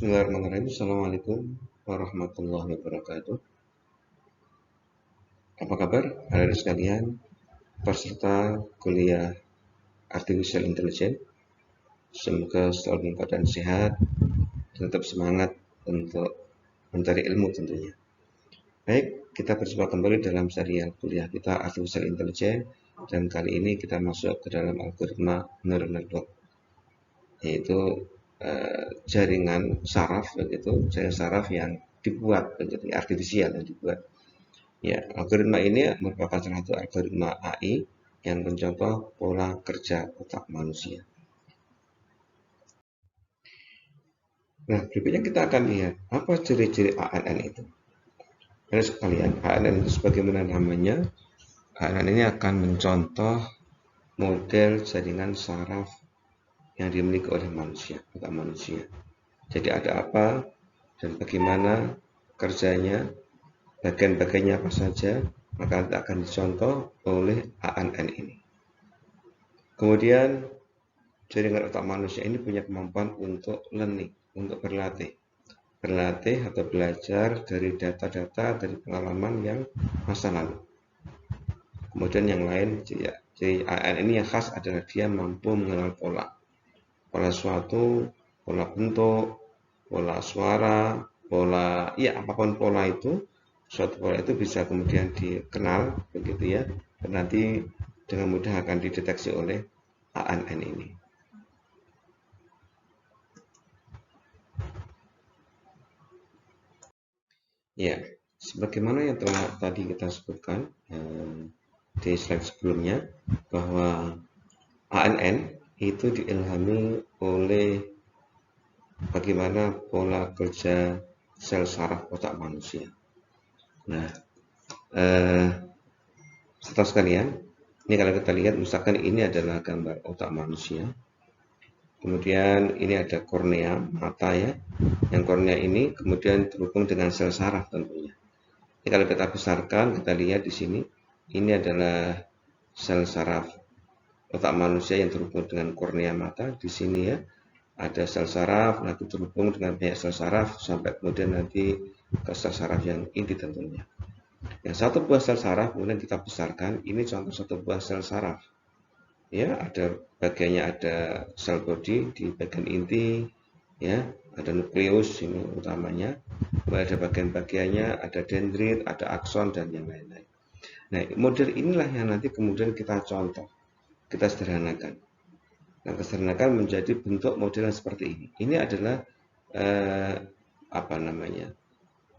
Bismillahirrahmanirrahim. Assalamualaikum warahmatullahi wabarakatuh. Apa kabar adik-adik sekalian, peserta kuliah Artificial Intelligence? Semoga selalu dalam keadaan sehat dan tetap semangat untuk mencari ilmu tentunya. Baik, kita berjumpa kembali dalam serial kuliah kita Artificial Intelligence, dan kali ini kita masuk ke dalam algoritma neural network, yaitu jaringan saraf begitu, jaringan saraf yang dibuat begitu, artifisial yang dibuat. Ya, algoritma ini merupakan salah satu algoritma AI yang mencontoh pola kerja otak manusia. Nah, berikutnya kita akan lihat apa ciri-ciri ANN itu. Jadi sekalian, ANN itu sebagaimana namanya, ANN ini akan mencontoh model jaringan saraf yang dimiliki oleh manusia, otak manusia. Jadi ada apa dan bagaimana kerjanya, bagian-bagiannya apa saja, maka akan dicontoh oleh ANN ini. Kemudian jaringan otak manusia ini punya kemampuan untuk learning, untuk berlatih atau belajar dari data-data dari pengalaman yang masa lalu. Kemudian yang lain, jadi ANN ini yang khas adalah dia mampu mengenal pola suatu, pola bentuk, pola suara, pola, ya apapun pola itu, suatu pola itu bisa kemudian dikenal begitu ya, dan nanti dengan mudah akan dideteksi oleh ANN ini. Ya, sebagaimana yang telah tadi kita sebutkan di slide sebelumnya, bahwa ANN itu diilhami oleh bagaimana pola kerja sel saraf otak manusia. Nah, setelah sekalian, ini kalau kita lihat, misalkan ini adalah gambar otak manusia. Kemudian ini ada kornea mata ya. Yang kornea ini kemudian terhubung dengan sel saraf tentunya. Ini kalau kita besarkan, kita lihat di sini, ini adalah sel saraf otak manusia yang terhubung dengan kornea mata. Di sini ya, ada sel saraf, nanti terhubung dengan banyak sel saraf sampai kemudian nanti ke sel saraf yang inti tentunya. Yang satu buah sel saraf kemudian kita besarkan, ini contoh satu buah sel saraf. Ya, ada bagiannya, ada sel body di bagian inti, ya, ada nukleus ini utamanya. Kemudian ada bagian-bagiannya, ada dendrit, ada akson dan yang lain-lain. Nah, model inilah yang nanti kemudian kita contoh, kita sederhanakan. Nah, kesederhanakan menjadi bentuk model yang seperti ini. Ini adalah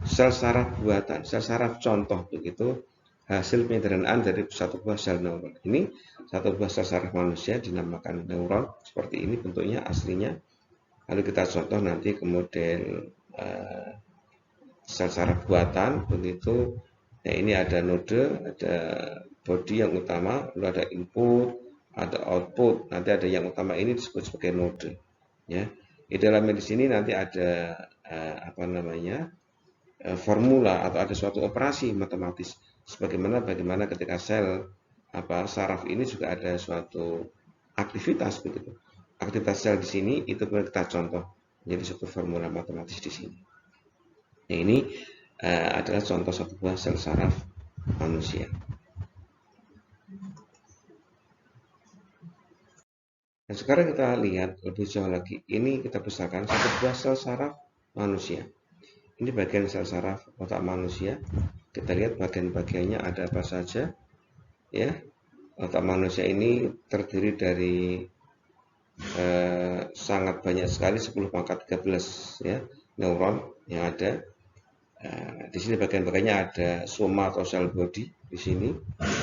sel saraf buatan, sel saraf contoh begitu, hasil penyederhanaan dari satu buah sel neuron. Ini satu buah sel saraf manusia dinamakan neuron, seperti ini bentuknya aslinya. Lalu kita contoh nanti ke model sel saraf buatan begitu. Nah, ini ada node, ada body yang utama, lalu ada input, ada output. Nanti ada yang utama ini disebut sebagai node. Ya, di dalam di sini nanti ada formula atau ada suatu operasi matematis. Bagaimana ketika sel saraf ini juga ada suatu aktivitas begitu. Aktivitas sel di sini itu kita contoh menjadi suatu formula matematis di sini. Nah, ini adalah contoh satu buah sel saraf manusia. Dan sekarang kita lihat lebih jauh lagi. Ini kita besarkan satu buah sel saraf manusia. Ini bagian sel saraf otak manusia. Kita lihat bagian-bagiannya ada apa saja. Ya, otak manusia ini terdiri dari sangat banyak sekali, 10 pangkat 13 ya, neuron yang ada. Di sini bagian-bagiannya ada soma atau sel body di sini.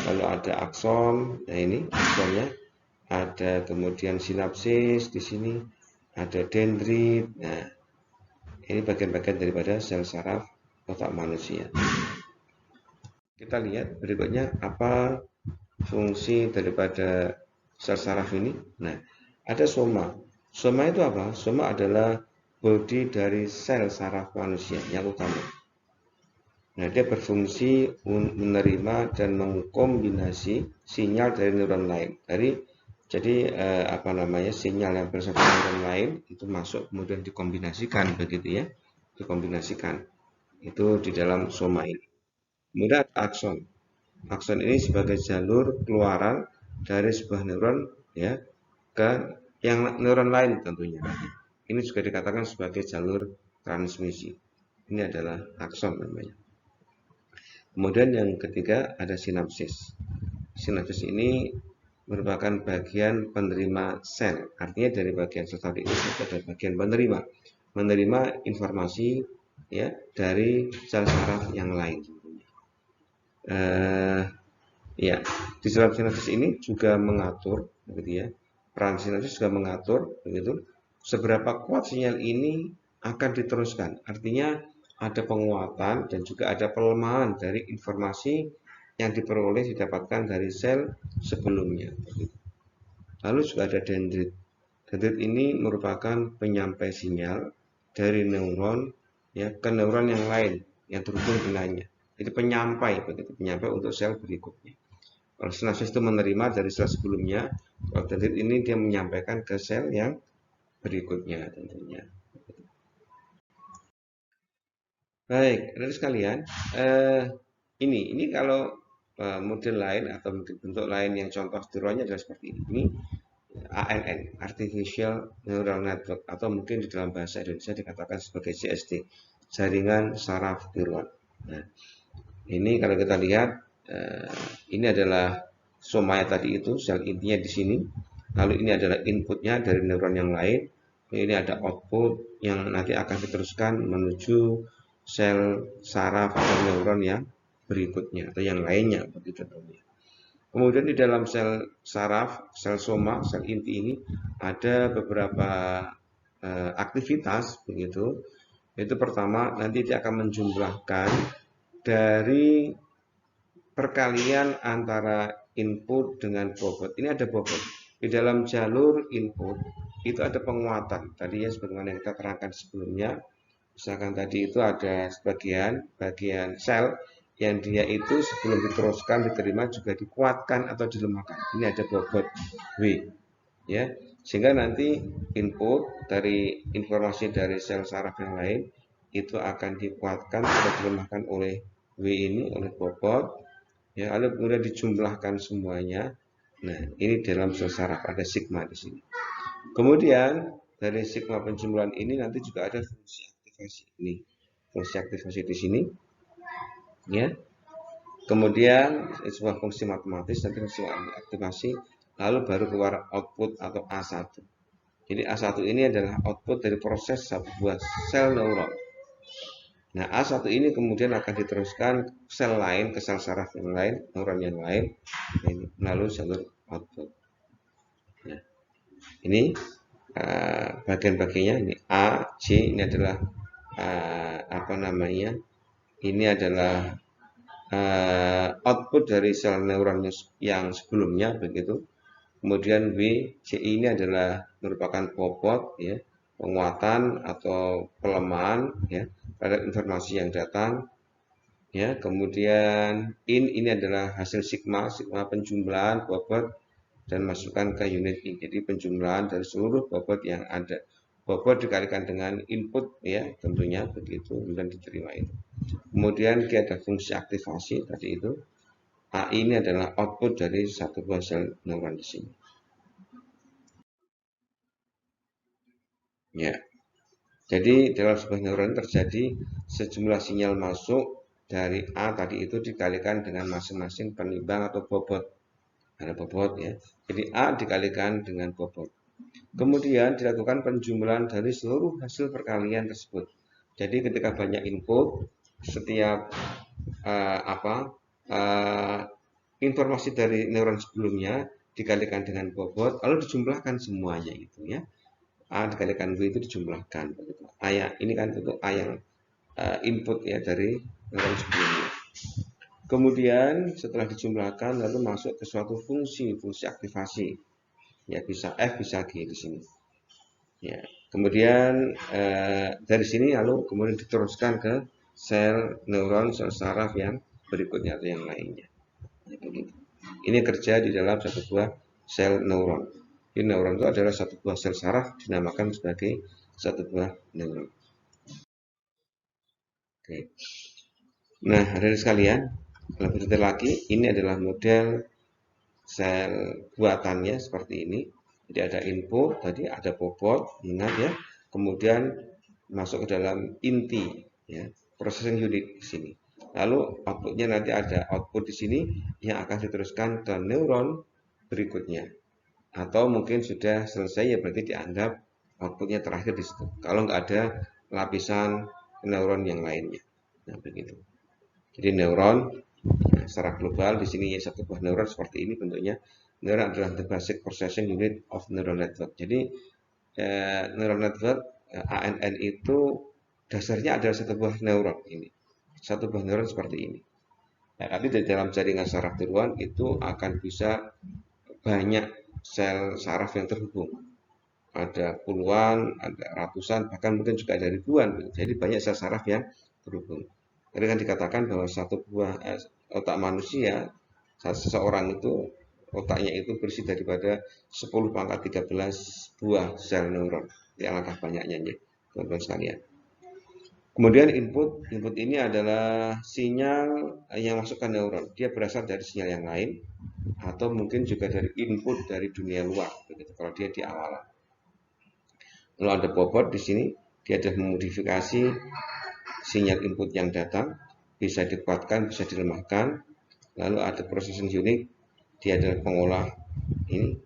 Lalu ada akson. Nah, ini aksonnya. Ada kemudian sinapsis di sini. Ada dendrit. Nah, ini bagian-bagian daripada sel saraf otak manusia. Kita lihat berikutnya apa fungsi daripada sel saraf ini. Nah, ada soma. Soma itu apa? Soma adalah body dari sel saraf manusia yang utama. Nah, dia berfungsi menerima dan mengkombinasi sinyal dari neuron lain, dari Jadi apa namanya, sinyal yang bersatu neuron lain itu masuk kemudian dikombinasikan begitu ya, dikombinasikan itu di dalam soma ini. Kemudian akson. Akson ini sebagai jalur keluaran dari sebuah neuron ya ke yang neuron lain tentunya. Ini juga dikatakan sebagai jalur transmisi. Ini adalah akson namanya. Kemudian yang ketiga ada sinapsis. Sinapsis ini merupakan bagian penerima sel. Artinya dari bagian sel tadi itu ada bagian penerima, menerima informasi ya dari sel saraf yang lain. Ya, di dalam sinapsis ini juga mengatur, begitu ya. Peran sinapsis juga mengatur, begitu, seberapa kuat sinyal ini akan diteruskan. Artinya ada penguatan dan juga ada pelemahan dari informasi yang diperoleh didapatkan dari sel sebelumnya. Lalu juga ada dendrit. Dendrit ini merupakan penyampai sinyal dari neuron ya ke neuron yang lain yang terhubung dengannya. Jadi penyampai, begitu, penyampai untuk sel berikutnya. Kalau sinapsis itu menerima dari sel sebelumnya, kalau dendrit ini dia menyampaikan ke sel yang berikutnya tentunya. Baik, rekan sekalian, ini kalau model lain atau mungkin bentuk lain yang contoh tiruannya adalah seperti ini. Ini ANN, Artificial Neural Network, atau mungkin di dalam bahasa Indonesia dikatakan sebagai CST, jaringan saraf tiruan. Nah, ini kalau kita lihat, ini adalah somaya tadi itu, sel intinya di sini. Lalu ini adalah inputnya dari neuron yang lain. Ini ada output yang nanti akan diteruskan menuju sel saraf atau neuron yang berikutnya atau yang lainnya begitu tentunya. Kemudian di dalam sel saraf, sel soma, sel inti ini ada beberapa aktivitas begitu. Itu pertama nanti dia akan menjumlahkan dari perkalian antara input dengan bobot. Ini ada bobot. Di dalam jalur input itu ada penguatan. Tadi ya sebagaimana kita terangkan sebelumnya, misalkan tadi itu ada bagian sel yang dia itu sebelum diteruskan diterima juga dikuatkan atau dilemahkan. Ini ada bobot W ya. Sehingga nanti input dari informasi dari sel saraf yang lain itu akan dikuatkan atau dilemahkan oleh W ini, oleh bobot ya, lalu kemudian dijumlahkan semuanya. Nah, ini dalam sel saraf ada sigma di sini. Kemudian dari sigma penjumlahan ini nanti juga ada fungsi aktivasi ini, fungsi aktivasi di sini, ya. Kemudian sebuah fungsi matematis nanti fungsi aktivasi, lalu baru keluar output atau A1. Jadi A1 ini adalah output dari proses sebuah sel neuron. Nah, A1 ini kemudian akan diteruskan sel lain ke sel saraf yang lain, neuron yang lain, ini melalui jalur output. Nah, ini bagian-bagiannya ini A, C ini adalah apa namanya? Ini adalah output dari sel neuron yang sebelumnya begitu. Kemudian B, C ini adalah merupakan bobot ya, penguatan atau pelemahan ya terhadap informasi yang datang ya. Kemudian ini adalah hasil sigma penjumlahan bobot dan masukkan ke unit I. Jadi penjumlahan dari seluruh bobot yang ada. Bobot dikalikan dengan input ya, tentunya begitu dan diterima itu. Kemudian kita ada fungsi aktivasi tadi itu. A ini adalah output dari satu buah sel neuron di sini. Ya. Jadi dalam sebuah neuron terjadi sejumlah sinyal masuk dari A tadi itu dikalikan dengan masing-masing penimbang atau bobot. Ada bobot ya. Jadi A dikalikan dengan bobot. Kemudian dilakukan penjumlahan dari seluruh hasil perkalian tersebut. Jadi ketika banyak input, setiap informasi dari neuron sebelumnya dikalikan dengan bobot, lalu dijumlahkan semuanya itu ya. A dikalikan B itu dijumlahkan begitu. A yang ini kan bentuk A yang input ya dari neuron sebelumnya. Kemudian setelah dijumlahkan lalu masuk ke suatu fungsi aktivasi. Ya bisa F bisa G di sini. Ya. Kemudian dari sini lalu kemudian diteruskan ke sel neuron, sel saraf yang berikutnya atau yang lainnya. Ya, begitu. Ini kerja di dalam satu buah sel neuron. Jadi neuron itu adalah satu buah sel saraf dinamakan sebagai satu buah neuron. Oke. Nah, hadirin sekalian, lebih detail lagi, ini adalah model sel buatannya seperti ini. Jadi ada input, tadi ada bobot, ingat ya. Kemudian masuk ke dalam inti, ya, processing unit di sini. Lalu outputnya nanti ada output di sini yang akan diteruskan ke neuron berikutnya. Atau mungkin sudah selesai ya berarti dianggap outputnya terakhir di situ. Kalau nggak ada lapisan neuron yang lainnya. Nah, begitu. Jadi neuron secara global di sini ya satu buah neuron seperti ini bentuknya. Neuron adalah the basic processing unit of neural network. Jadi neural network ANN itu dasarnya adalah satu buah neuron ini. Satu buah neuron seperti ini. Nah, tapi di dalam jaringan saraf tiruan itu akan bisa banyak sel saraf yang terhubung. Ada puluhan, ada ratusan, bahkan mungkin juga ada ribuan. Jadi banyak sel saraf yang terhubung. Tadi kan dikatakan bahwa satu buah otak manusia, seseorang itu otaknya itu bersih daripada 10 pangkat 13 buah sel neuron. Di alangkah banyaknya ya, teman-teman sekalian. Kemudian input ini adalah sinyal yang masuk ke neuron. Dia berasal dari sinyal yang lain atau mungkin juga dari input dari dunia luar. Begitu kalau dia di awalan. Lalu ada bobot di sini, dia sudah memodifikasi sinyal input yang datang, bisa dikuatkan, bisa dilemahkan. Lalu ada processing unit, dia adalah pengolah ini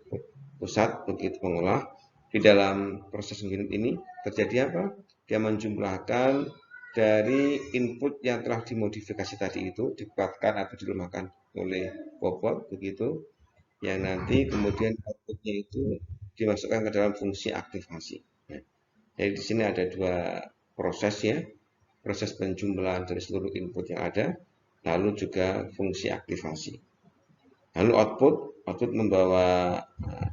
pusat begitu pengolah. Di dalam processing unit ini terjadi apa? Dia menjumlahkan dari input yang telah dimodifikasi tadi itu, dikuatkan atau dilemahkan oleh bobot begitu, yang nanti kemudian outputnya itu dimasukkan ke dalam fungsi aktivasi. Nah, jadi di sini ada dua proses ya, proses penjumlahan dari seluruh input yang ada, lalu juga fungsi aktivasi. Lalu output membawa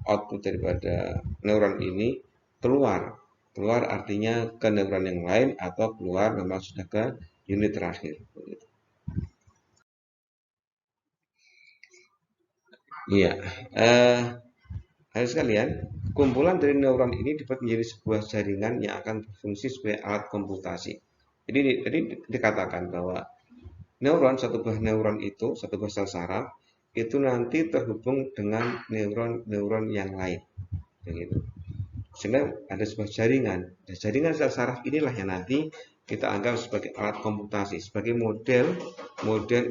output daripada neuron ini keluar. Keluar artinya ke neuron yang lain atau keluar memang sudah ke unit terakhir. Iya, hal sekalian, kumpulan dari neuron ini dapat menjadi sebuah jaringan yang akan berfungsi sebagai alat komputasi. Jadi tadi dikatakan bahwa neuron, satu buah neuron itu, satu buah sel saraf, itu nanti terhubung dengan neuron-neuron yang lain. Begitu. Sehingga ada sebuah jaringan. Nah, jaringan sel saraf inilah yang nanti kita anggap sebagai alat komputasi, sebagai model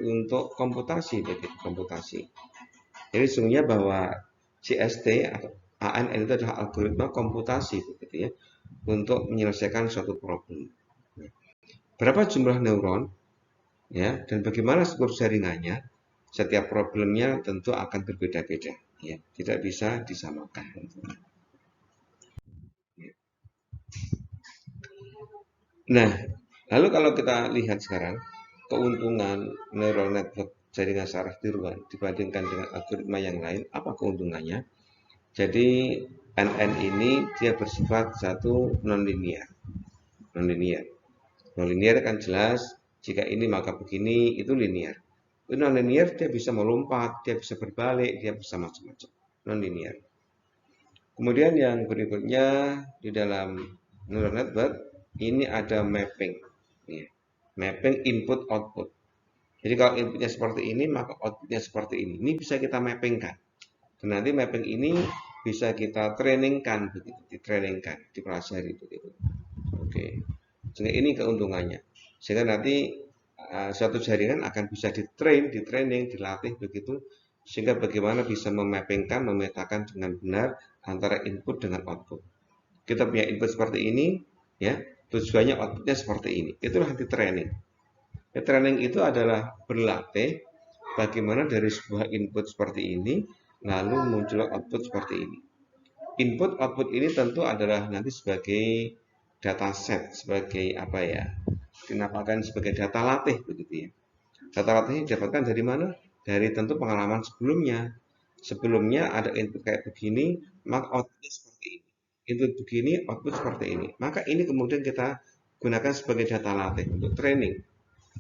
untuk komputasi, begitu, komputasi. Jadi sesungguhnya bahwa CST atau ANN itu adalah algoritma komputasi, begitu ya, untuk menyelesaikan suatu problem. Berapa jumlah neuron, ya, dan bagaimana struktur jaringannya? Setiap problemnya tentu akan berbeda-beda, ya, tidak bisa disamakan. Nah, lalu kalau kita lihat sekarang keuntungan neural network jaringan saraf tiruan dibandingkan dengan algoritma yang lain, apa keuntungannya? Jadi NN ini dia bersifat satu non-linear. Non-linear. Non-linear kan jelas jika ini maka begini itu linear. Non-linear dia bisa melompat, dia bisa berbalik, dia bisa macam-macam. Non-linear. Kemudian yang berikutnya di dalam neural network ini ada mapping. Ya. Mapping input output. Jadi kalau inputnya seperti ini maka outputnya seperti ini. Ini bisa kita mappingkan. Dan nanti mapping ini bisa kita trainingkan begitu, ditrainingkan, dipelajari begitu. Oke. Sehingga ini keuntungannya. Sehingga nanti suatu jaringan akan bisa di-training, dilatih begitu sehingga bagaimana bisa memappingkan, memetakan dengan benar antara input dengan output. Kita punya input seperti ini, ya, tujuannya outputnya seperti ini. Itulah nanti training. Ya, training itu adalah berlatih bagaimana dari sebuah input seperti ini lalu muncul output seperti ini. Input output ini tentu adalah nanti sebagai dataset, sebagai apa ya? Dinamakan sebagai data latih begitu ya. Data latih ini didapatkan dari mana? Dari tentu pengalaman sebelumnya. Sebelumnya ada input kayak begini, maka outputnya seperti ini. Input begini, output seperti ini. Maka ini kemudian kita gunakan sebagai data latih untuk training.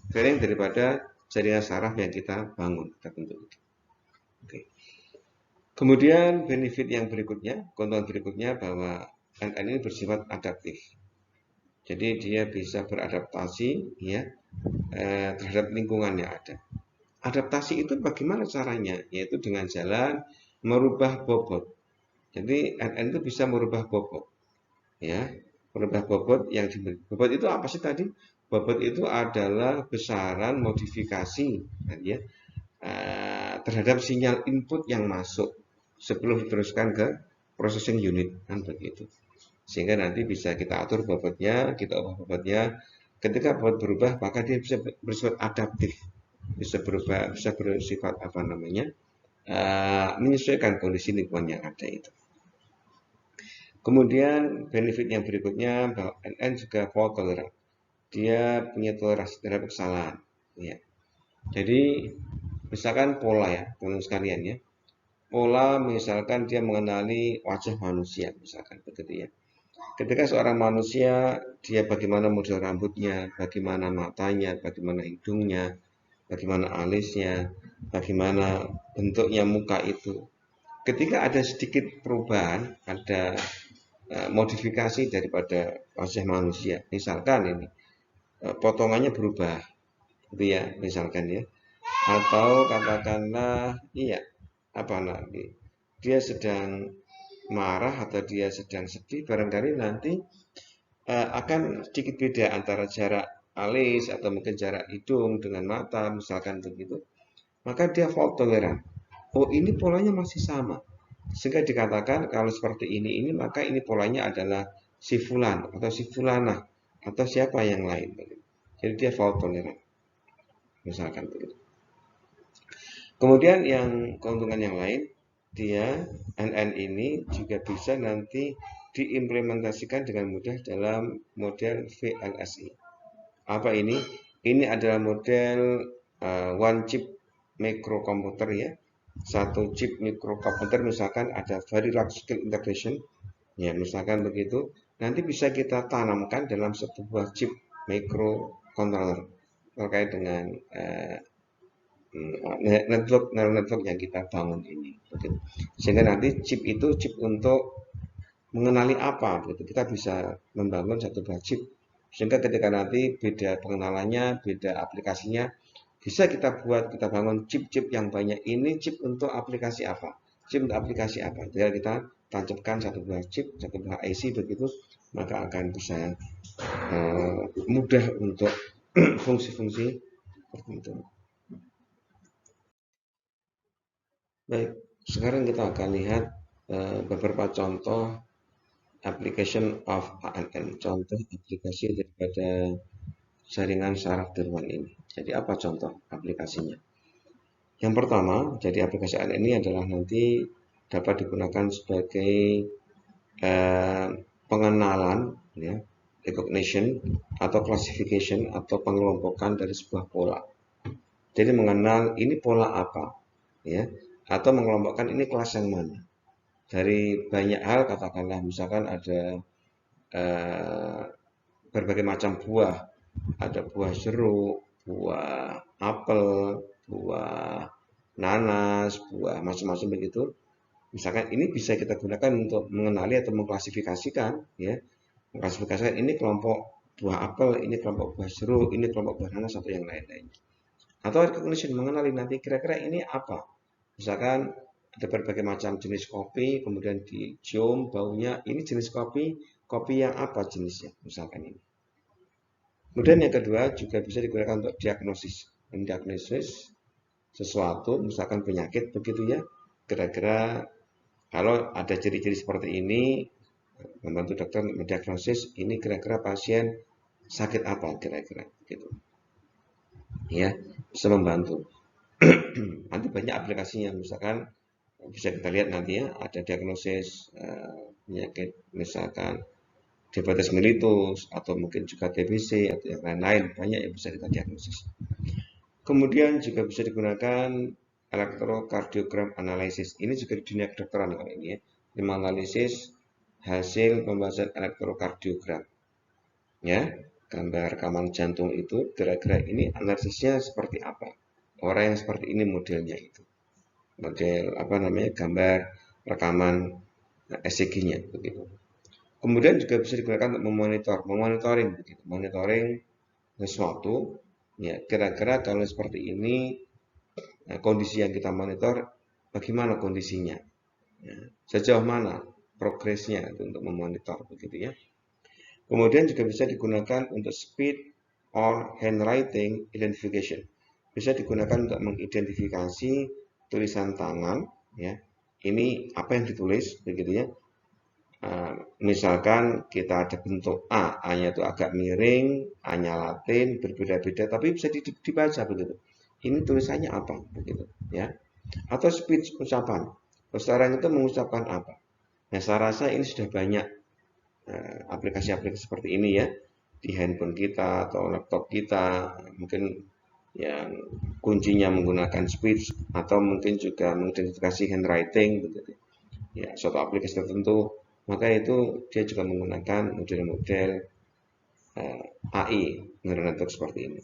Training daripada jaringan saraf yang kita bangun, kita bentuk. Oke. Kemudian benefit yang berikutnya, keuntungan berikutnya bahwa ANN ini bersifat adaptif. Jadi dia bisa beradaptasi ya terhadap lingkungan yang ada. Adaptasi itu bagaimana caranya? Yaitu dengan jalan merubah bobot. Jadi ANN itu bisa merubah bobot, ya, merubah bobot yang diberi. Bobot itu apa sih tadi? Bobot itu adalah besaran modifikasi, kan, ya, terhadap sinyal input yang masuk sebelum diteruskan ke processing unit, kan begitu. Sehingga nanti bisa kita atur bobotnya, kita ubah bobotnya. Ketika bobot berubah, maka dia bisa bersifat adaptif, bisa berubah, bisa bersifat apa namanya, menyesuaikan kondisi lingkungan yang ada itu. Kemudian benefit yang berikutnya bahwa NN juga fault tolerant. Dia punya toleransi terhadap kesalahan. Ya. Jadi misalkan pola ya, teman-teman sekalian ya. Pola misalkan dia mengenali wajah manusia, misalkan begitu ya. Ketika seorang manusia, dia bagaimana model rambutnya, bagaimana matanya, bagaimana hidungnya, bagaimana alisnya, bagaimana bentuknya muka itu. Ketika ada sedikit perubahan, ada modifikasi daripada wajah manusia. Misalkan ini potongannya berubah, gitu ya, misalkan ya. Atau katakanlah, iya, apa lagi? Dia sedang marah atau dia sedang sedih, barangkali nanti akan sedikit beda antara jarak alis atau mungkin jarak hidung dengan mata, misalkan begitu. Maka dia fault tolerant. Oh, ini polanya masih sama. Sehingga dikatakan kalau seperti ini maka ini polanya adalah si fulan atau si fulana atau siapa yang lain. Jadi dia fault tolerant, misalkan begitu. Kemudian yang keuntungan yang lain, dia NN ini juga bisa nanti diimplementasikan dengan mudah dalam model VLSI. Apa ini? Ini adalah model one chip microcomputer ya. Satu chip microcomputer misalkan ada very large scale integration. Ya, misalkan begitu, nanti bisa kita tanamkan dalam sebuah chip microcontroller terkait dengan network neural network yang kita bangun ini. Begitu. Sehingga nanti chip itu chip untuk mengenali apa, begitu. Kita bisa membangun satu buah chip sehingga ketika nanti beda pengenalannya, beda aplikasinya, bisa kita buat, kita bangun chip-chip yang banyak. Ini chip untuk aplikasi apa? Chip untuk aplikasi apa? Jadi kita tancapkan satu buah chip, satu buah IC begitu, maka akan bisa mudah untuk fungsi-fungsi tertentu. Baik, sekarang kita akan lihat beberapa contoh application of ANN, contoh aplikasi daripada jaringan saraf tiruan ini. Jadi apa contoh aplikasinya? Yang pertama, jadi aplikasi ANN ini adalah nanti dapat digunakan sebagai eh, pengenalan, ya, recognition atau classification atau pengelompokan dari sebuah pola. Jadi mengenal ini pola apa, ya, atau mengelompokkan ini kelas yang mana. Dari banyak hal, katakanlah misalkan ada eh, berbagai macam buah, ada buah jeruk, buah apel, buah nanas, buah macam-macam begitu. Misalkan ini bisa kita gunakan untuk mengenali atau mengklasifikasikan, ya, mengklasifikasikan ini kelompok buah apel, ini kelompok buah jeruk, ini kelompok buah nanas atau yang lain-lain. Atau recognition, mengenali nanti kira-kira ini apa. Misalkan ada berbagai macam jenis kopi, kemudian dicium baunya, ini jenis kopi, kopi yang apa jenisnya, misalkan ini. Kemudian yang kedua juga bisa digunakan untuk diagnosis, mendiagnosis sesuatu, misalkan penyakit begitu ya. Kira-kira kalau ada ciri-ciri seperti ini, membantu dokter mendiagnosis ini kira-kira pasien sakit apa kira-kira gitu. Ya, bisa membantu. Nanti banyak aplikasinya, misalkan bisa kita lihat nanti ya, ada diagnosis penyakit misalkan diabetes mellitus atau mungkin juga TBC atau yang lain-lain, banyak yang bisa kita diagnosis. Kemudian juga bisa digunakan elektrokardiogram analisis. Ini juga di dunia kedokteran kalau ini ya, menganalisis hasil pembahasan elektrokardiogram. Ya, gambar rekaman jantung itu kira-kira ini analisisnya seperti apa? Orang yang seperti ini modelnya itu. model apa namanya gambar rekaman ECG-nya begitu. Kemudian juga bisa digunakan untuk memonitoring begitu, monitoring sesuatu. Ya, kira-kira kalau seperti ini kondisi yang kita monitor, bagaimana kondisinya, ya, sejauh mana progresnya untuk memonitor begitu ya. Kemudian juga bisa digunakan untuk speed or handwriting identification. Bisa digunakan untuk mengidentifikasi tulisan tangan, ya. Ini apa yang ditulis begitu ya. Misalkan kita ada bentuk A-nya itu agak miring, A-nya Latin, berbeda-beda, tapi bisa dibaca begitu. Ini tulisannya apa begitu ya. Atau speech ucapan. Seseorang itu mengucapkan apa. Nah, saya rasa ini sudah banyak aplikasi-aplikasi seperti ini ya di handphone kita atau laptop kita, mungkin yang kuncinya menggunakan speech atau mungkin juga mengidentifikasi handwriting begitu ya, suatu aplikasi tertentu, maka itu dia juga menggunakan model-model AI neural network seperti ini.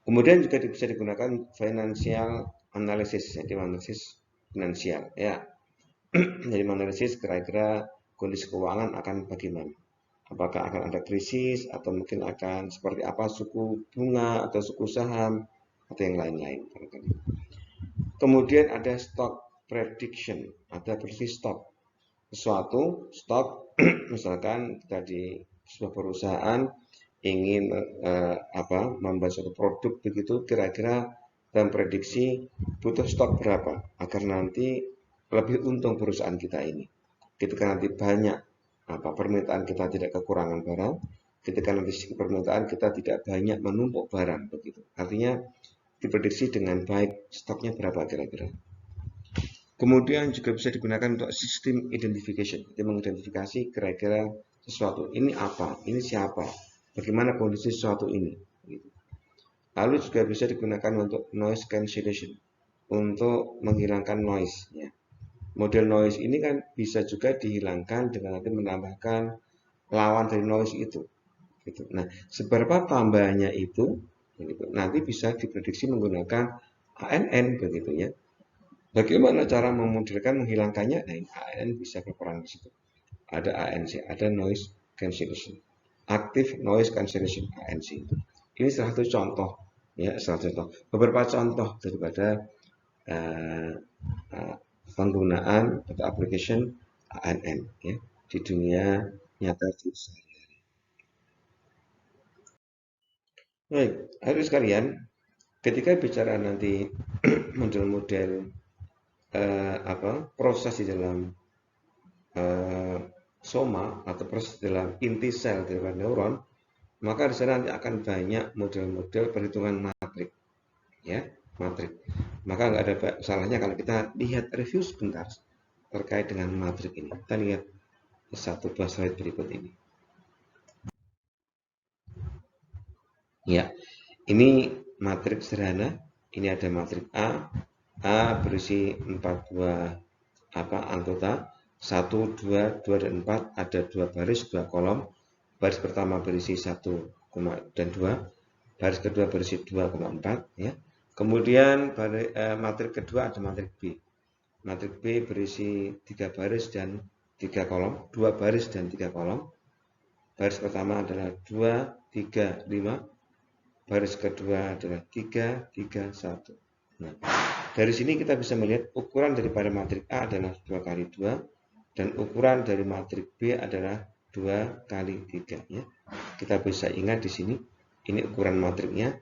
Kemudian juga bisa digunakan financial analysis, jadi analisis finansial ya. Jadi menganalisis kira-kira kondisi keuangan akan bagaimana. Apakah akan ada krisis atau mungkin akan seperti apa suku bunga atau suku saham atau yang lain-lain. Kemudian ada stock prediction, ada prediksi stock. Sesuatu stock misalkan kita di sebuah perusahaan ingin membuat suatu produk begitu, kira-kira dalam prediksi butuh stok berapa agar nanti lebih untung perusahaan kita ini. Ketika nanti banyak permintaan kita tidak kekurangan barang, ketika nanti permintaan kita tidak banyak menumpuk barang begitu. Artinya diprediksi dengan baik stoknya berapa kira-kira. Kemudian juga bisa digunakan untuk sistem identification, jadi mengidentifikasi kira-kira sesuatu ini apa, ini siapa, bagaimana kondisi sesuatu ini. Lalu juga bisa digunakan untuk noise cancellation, untuk menghilangkan noise. Ya. Model noise ini kan bisa juga dihilangkan dengan nanti menambahkan lawan dari noise itu. Gitu. Nah, seberapa tambahnya itu, nanti bisa diprediksi menggunakan ANN begitu ya. Bagaimana cara memodelkan menghilangkannya? Nah, ANN bisa berperan di situ. Ada ANC, ada noise cancellation, active noise cancellation ANC. Ini salah satu contoh, ya, salah satu beberapa contoh daripada penggunaan atau application ANN ya di dunia nyata sehari-hari. Baik, adik sekalian, ketika bicara nanti model-model proses di dalam soma atau proses dalam inti sel dari neuron, maka di sana nanti akan banyak model-model perhitungan matrik, ya, matrik. Maka nggak ada salahnya kalau kita lihat review sebentar terkait dengan matrik ini. Kita lihat satu buah slide berikut ini. Ya, ini matrik sederhana. Ini ada matrik A. A berisi 4 buah anggota. 1, 2, 2 dan 4, ada 2 baris, 2 kolom. Baris pertama berisi 1, dan 2. Baris kedua berisi 2,4 ya. Kemudian matrik kedua ada matrik B. Matrik B berisi 3 baris dan 3 kolom, 2 baris dan 3 kolom. Baris pertama adalah 2, 3, 5. Baris kedua adalah 3, 3, 1. Nah, dari sini kita bisa melihat ukuran daripada matrik A adalah 2 kali 2 dan ukuran dari matrik B adalah 2 kali 3 ya. Kita bisa ingat di sini ini ukuran matriknya.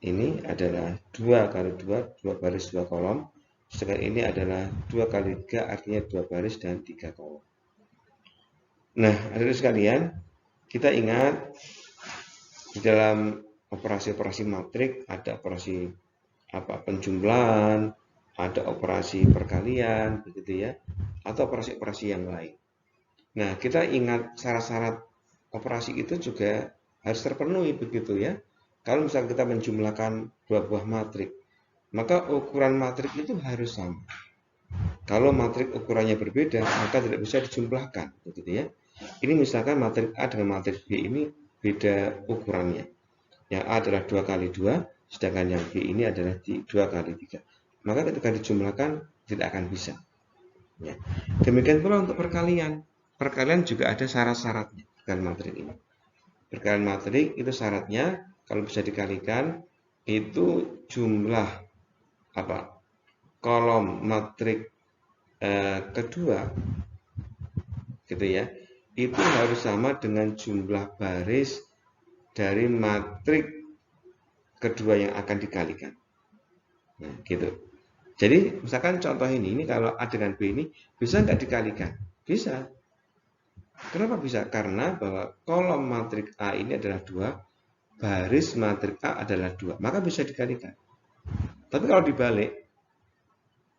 Ini adalah 2 kali 2, 2 baris 2 kolom. Sedangkan ini adalah 2 kali 3 artinya 2 baris dan 3 kolom. Nah, adik-adik sekalian, kita ingat di dalam operasi-operasi matrik ada operasi penjumlahan, ada operasi perkalian begitu ya, atau operasi-operasi yang lain. Nah, kita ingat syarat-syarat operasi itu juga harus terpenuhi begitu ya. Kalau misalnya kita menjumlahkan dua buah matrik, maka ukuran matrik itu harus sama. Kalau matrik ukurannya berbeda, maka tidak bisa dijumlahkan begitu ya. Ini misalkan matrik A dengan matrik B ini beda ukurannya. Yang A adalah 2 kali 2, sedangkan yang B ini adalah 2 kali 3. maka ketika dijumlahkan tidak akan bisa. Ya. Demikian pula untuk perkalian. Perkalian juga ada syarat-syaratnya perkalian matrik ini. Perkalian matrik itu syaratnya kalau bisa dikalikan itu jumlah kolom matrik kedua gitu ya, itu harus sama dengan jumlah baris dari matrik kedua yang akan dikalikan. Nah, gitu. Jadi misalkan contoh ini kalau A dengan B ini bisa nggak dikalikan? Bisa. Kenapa bisa? Karena bahwa kolom matrik A ini adalah 2, baris matrik A adalah 2, maka bisa dikalikan. Tapi kalau dibalik,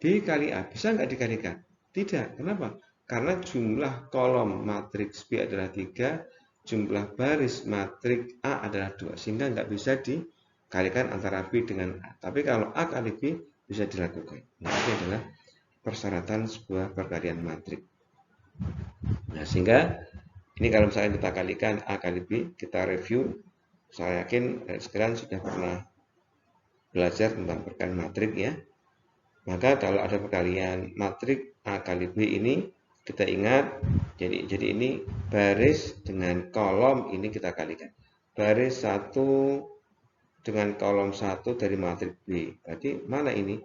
dikali A, bisa nggak dikalikan? Tidak. Kenapa? Karena jumlah kolom matriks B adalah 3, jumlah baris matrik A adalah 2, sehingga nggak bisa dikalikan antara B dengan A. Tapi kalau A kali B bisa dilakukan. Nah, ini adalah persyaratan sebuah perkalian matrik. Nah, sehingga ini kalau misalnya kita kalikan A kali B, kita review, saya yakin sekalian sudah pernah belajar tentang perkalian matrik ya. Maka kalau ada perkalian matrik A kali B ini, kita ingat, jadi ini baris dengan kolom ini kita kalikan. Baris 1 dengan kolom 1 dari matrik B. Berarti mana ini?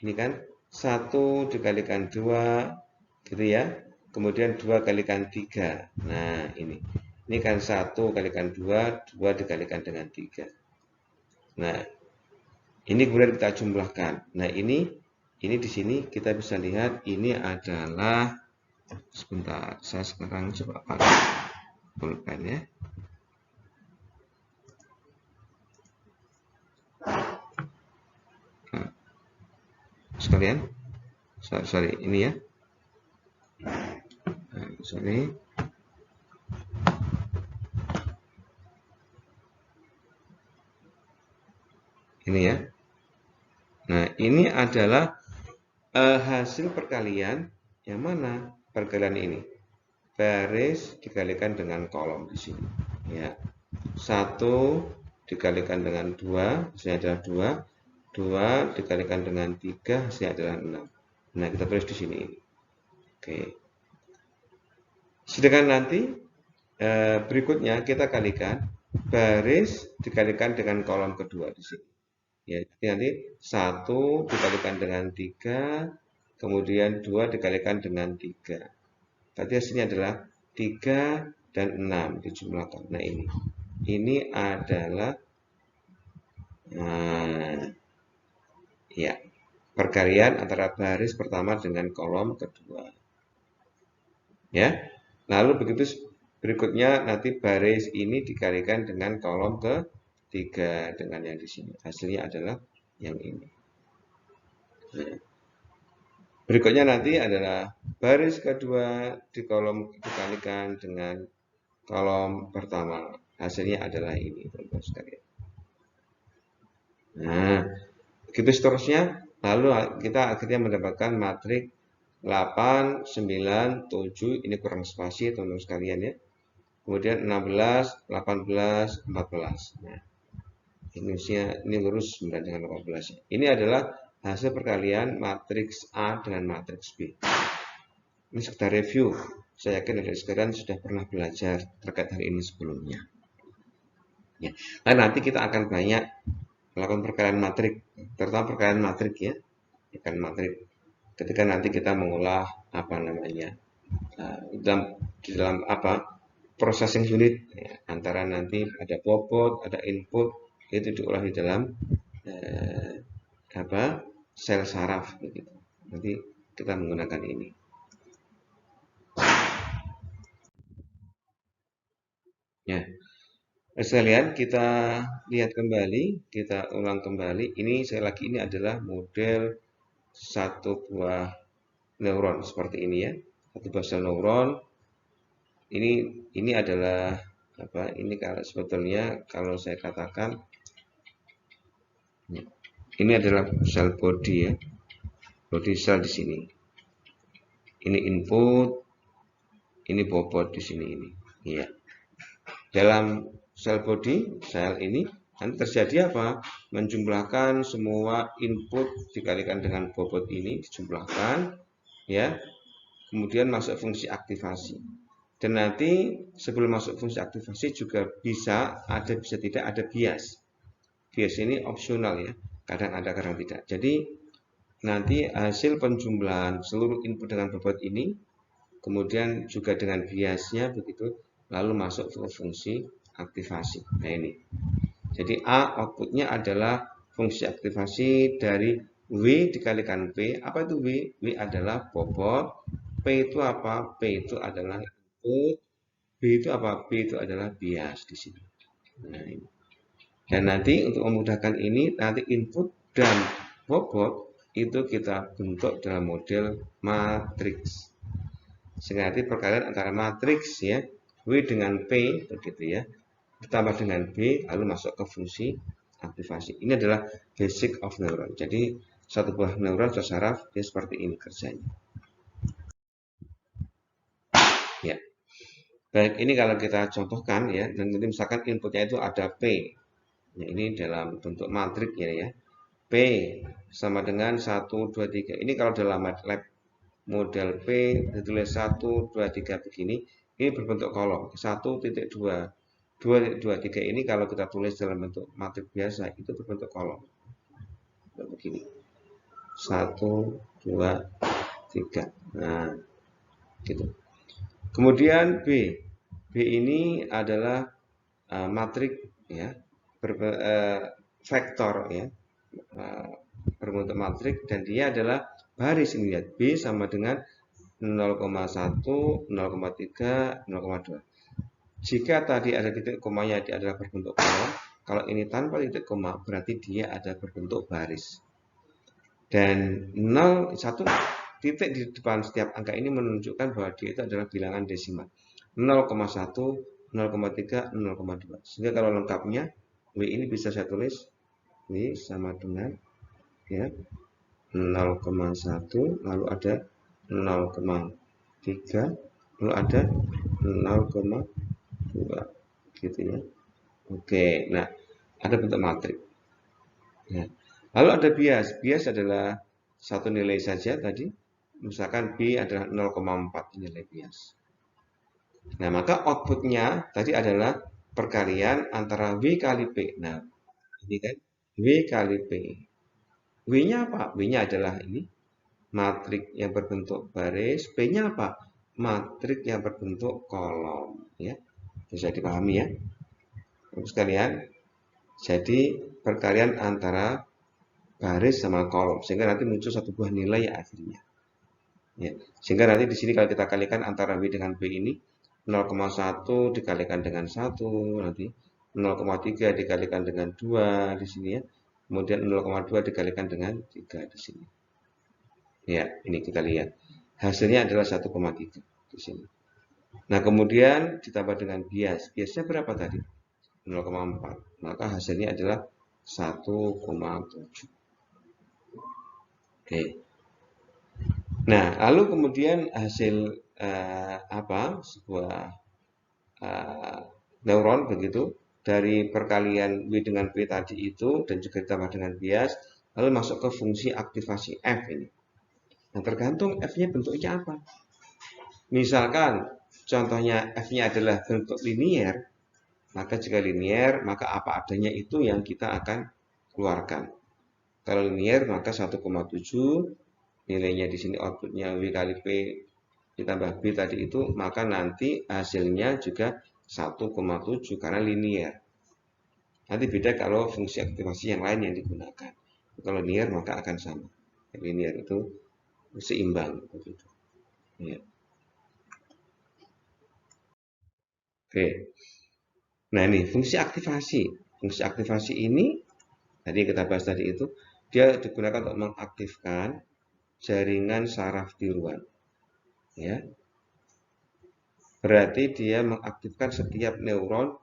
Ini kan 1 dikalikan 2, gitu ya. Kemudian 2 kalikan 3. Nah, ini. Ini kan 1 kalikan 2, 2 dikalikan dengan 3. Nah, ini kemudian kita jumlahkan. Nah, ini di sini kita bisa lihat ini adalah, sebentar, saya sekarang coba pakai pulpen ya. Nah, sekalian, sorry ini ya. Nah, sorry. Ini ya. Nah, ini adalah hasil perkalian yang mana? Perkalian ini. Baris dikalikan dengan kolom di sini. Ya. 1 dikalikan dengan 2, hasilnya adalah 2. 2 dikalikan dengan 3, hasilnya adalah 6. Nah, kita tulis di sini. Oke. Sedangkan nanti berikutnya kita kalikan baris dikalikan dengan kolom kedua di sini. Ya, jadi nanti 1 dikalikan dengan 3, kemudian 2 dikalikan dengan 3. Berarti hasilnya adalah 3 dan 6 dijumlahkan. Nah, ini adalah ya, perkalian antara baris pertama dengan kolom kedua. Ya. Lalu begitu berikutnya nanti baris ini dikalikan dengan kolom ketiga dengan yang di sini. Hasilnya adalah yang ini. Nah, berikutnya nanti adalah baris kedua di kolom dikalikan dengan kolom pertama. Hasilnya adalah ini, teman-teman sekalian. Nah, begitu seterusnya. Lalu kita akhirnya mendapatkan matrik 8, 9, 7. Ini kurang spasi, teman-teman sekalian ya. Kemudian 16, 18, 14. Nah, ini lurus 9 dengan 18. Ini adalah hasil perkalian matriks A dengan matriks B. Ini sekedar review. Saya yakin dari sekalian sudah pernah belajar terkait hal ini sebelumnya. Ya. Nah, nanti kita akan banyak melakukan perkalian matrik, terutama perkalian matrik ya. Perkalian matrik. Ketika nanti kita mengolah di dalam processing unit ya, antara nanti ada bobot, ada input, itu diolah di dalam sel saraf begitu. Nanti kita menggunakan ini. Ya. Sekalian kita lihat kembali, kita ulang kembali. Ini sekali lagi ini adalah model satu buah neuron seperti ini ya. Satu buah sel neuron. Ini adalah ini kalau sebetulnya kalau saya katakan ini adalah sel body ya. Body sel di sini. Ini input, ini bobot di sini ini. Ya. Dalam sel body, sel ini Nanti terjadi apa? Menjumlahkan semua input dikalikan dengan bobot ini, dijumlahkan, ya. Kemudian masuk fungsi aktivasi. Dan nanti sebelum masuk fungsi aktivasi juga bisa tidak ada bias. Bias ini opsional ya, kadang ada kadang tidak. Jadi nanti hasil penjumlahan seluruh input dengan bobot ini, kemudian juga dengan biasnya begitu, lalu masuk ke fungsi aktivasi. Nah ini. Jadi A outputnya adalah fungsi aktivasi dari W dikalikan P. Apa itu W? W adalah bobot. P itu apa? P itu adalah input. B itu apa? B itu adalah bias di sini. Nah, ini. Dan nanti untuk memudahkan ini, nanti input dan bobot itu kita bentuk dalam model matriks. Sehingga nanti perkalian antara matriks ya, W dengan P begitu ya, ditambah dengan B lalu masuk ke fungsi aktivasi. Ini adalah basic of neuron. Jadi satu buah neuron secara saraf dia seperti ini kerjanya. Ya. Baik, ini kalau kita contohkan ya, dan nanti misalkan inputnya itu ada P. Ya, ini dalam bentuk matriks ya. P sama dengan 1, 2, 3. Ini kalau dalam MATLAB model P ditulis 1, 2, 3 begini, ini berbentuk kolom. 1.2, 2.3 ini kalau kita tulis dalam bentuk matriks biasa, itu berbentuk kolom. Begini. 1, 2, 3. Nah, gitu. Kemudian B. B ini adalah matriks ya, vektor ya, berbentuk matriks dan dia adalah baris ini lihat B sama dengan 0,1, 0,3, 0,2. Jika tadi ada titik komanya dia adalah berbentuk kolom, kalau ini tanpa titik koma berarti dia ada berbentuk baris. Dan 1 titik di depan setiap angka ini menunjukkan bahwa dia itu adalah bilangan desimal. 0,1, 0,3, 0,2. Sehingga kalau lengkapnya W ini bisa saya tulis W sama dengan ya 0,1 lalu ada 0,3 lalu ada 0,2 gitu ya. Oke, nah ada bentuk matriks. Ya. Lalu ada bias. Bias adalah satu nilai saja tadi. Misalkan B adalah 0,4 nilai bias. Nah, maka outputnya tadi adalah perkalian antara W kali P. Nah, ini kan W kali P. W-nya apa? W-nya adalah ini matriks yang berbentuk baris. P-nya apa? Matriks yang berbentuk kolom. Ya, bisa dipahami ya, Bapak sekalian. Jadi perkalian antara baris sama kolom sehingga nanti muncul satu buah nilai akhirnya. Ya, sehingga nanti di sini kalau kita kalikan antara W dengan B ini 0,1 dikalikan dengan 1 nanti 0,3 dikalikan dengan 2 di sini ya. Kemudian 0,2 dikalikan dengan 3 di sini. Ya, ini kita lihat. Hasilnya adalah 1,3 di sini. Nah, kemudian ditambah dengan bias. Biasnya berapa tadi? 0,4. Maka hasilnya adalah 1,7. Oke. Nah, lalu kemudian hasil sebuah neuron begitu dari perkalian W dengan P tadi itu dan juga ditambah dengan bias, lalu masuk ke fungsi aktivasi F ini. Nah, tergantung F-nya bentuknya apa. Misalkan contohnya F-nya adalah bentuk linier, maka jika linier, maka apa adanya itu yang kita akan keluarkan. Kalau linier maka 1,7 nilainya di sini outputnya W kali P ditambah B tadi itu, maka nanti hasilnya juga 1,7 karena linier. Nanti beda kalau fungsi aktivasi yang lain yang digunakan. Kalau linier maka akan sama. Linier itu seimbang begitu. Ya. Oke. Nah ini fungsi aktivasi. Fungsi aktivasi ini tadi kita bahas tadi itu dia digunakan untuk mengaktifkan jaringan saraf tiruan. Ya. Berarti dia mengaktifkan setiap neuron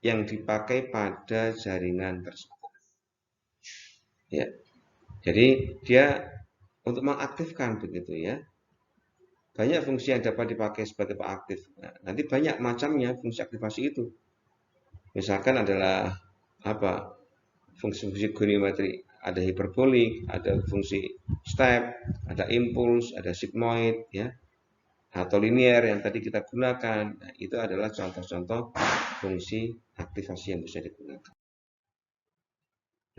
yang dipakai pada jaringan tersebut. Ya. Jadi dia untuk mengaktifkan begitu ya. Banyak fungsi yang dapat dipakai sebagai pengaktif. Nah, nanti banyak macamnya fungsi aktivasi itu. Misalkan adalah apa fungsi-fungsi goniometri, ada hiperbolik, ada fungsi step, ada impuls, ada sigmoid, ya, atau linear yang tadi kita gunakan. Nah, itu adalah contoh-contoh fungsi aktivasi yang bisa digunakan.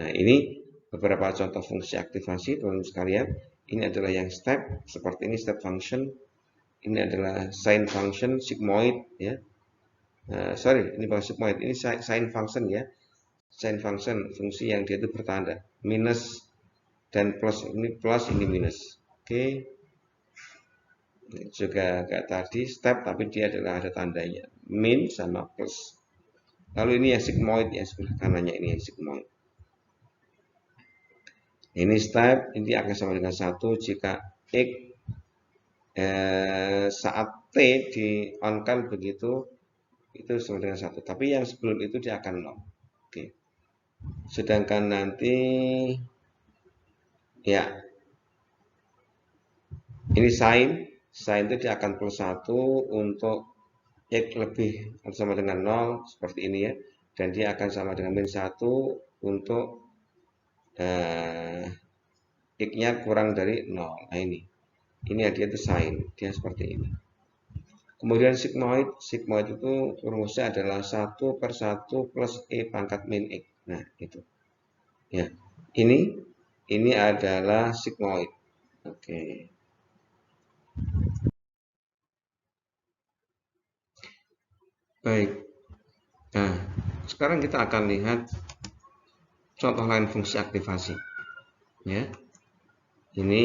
Nah, ini beberapa contoh fungsi aktivasi, teman-teman sekalian. Ini adalah yang step, seperti ini step function. Ini adalah sign function, sigmoid, ya. Sorry, ini bukan sigmoid, ini sign function, ya. Sign function, fungsi yang dia itu bertanda, minus dan plus, ini plus, ini minus. Oke. Juga kayak tadi step, tapi dia adalah ada tandanya, min sama plus. Lalu ini yang sigmoid, ya, sebelah kanannya ini yang sigmoid. Ini step, ini akan sama dengan 1 jika X saat T di on kan begitu, itu sama dengan 1. Tapi yang sebelum itu dia akan 0. Oke. Sedangkan nanti, ya, ini sin itu dia akan plus 1 untuk X lebih atau sama dengan 0, seperti ini, ya. Dan dia akan sama dengan min 1 untuk X-nya kurang dari 0. Nah, ini dia itu sin, dia seperti ini. Kemudian sigmoid itu rumusnya adalah 1/1 plus E pangkat min X. Nah, itu. Ya. Ini adalah sigmoid. Oke. Baik. Nah, sekarang kita akan lihat contoh lain fungsi aktivasi. Ya. Ini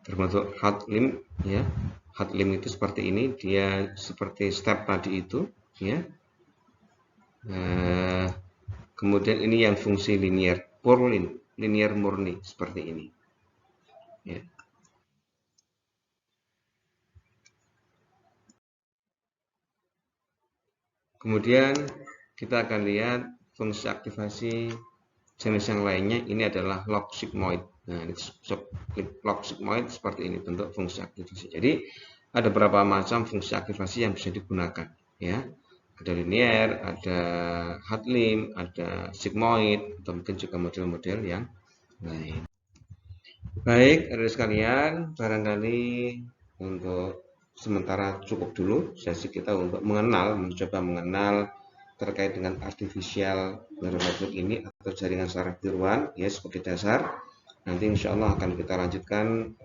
terbentuk hard limb, ya. Hard limb itu seperti ini, dia seperti step tadi itu, ya. Kemudian ini yang fungsi linear, linear murni seperti ini, ya. Kemudian kita akan lihat fungsi aktivasi jenis yang lainnya. Ini adalah log sigmoid. Nah, log sigmoid seperti ini bentuk fungsi aktivasi. Jadi ada beberapa macam fungsi aktivasi yang bisa digunakan, ya. Ada linear, ada hard limb, ada sigmoid, atau mungkin juga model-model yang lain. Baik, adik sekalian, barangkali untuk sementara cukup dulu sesi kita untuk mencoba mengenal terkait dengan artificial neural network ini atau jaringan saraf tiruan, ya, sebagai dasar. Nanti insya Allah akan kita lanjutkan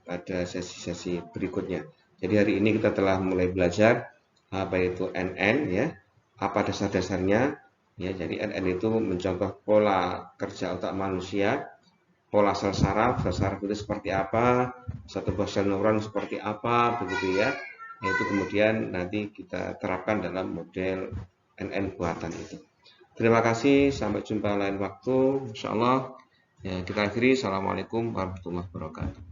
pada sesi-sesi berikutnya. Jadi hari ini kita telah mulai belajar apa itu NN, ya, apa dasar-dasarnya, ya. Jadi NN itu mencontoh pola kerja otak manusia, pola sel saraf itu seperti apa, satu buah sel neuron seperti apa, begitu, ya. Itu kemudian nanti kita terapkan dalam model NN buatan itu. Terima kasih, sampai jumpa lain waktu, insya Allah. Ya, kita akhiri. Assalamualaikum warahmatullahi wabarakatuh.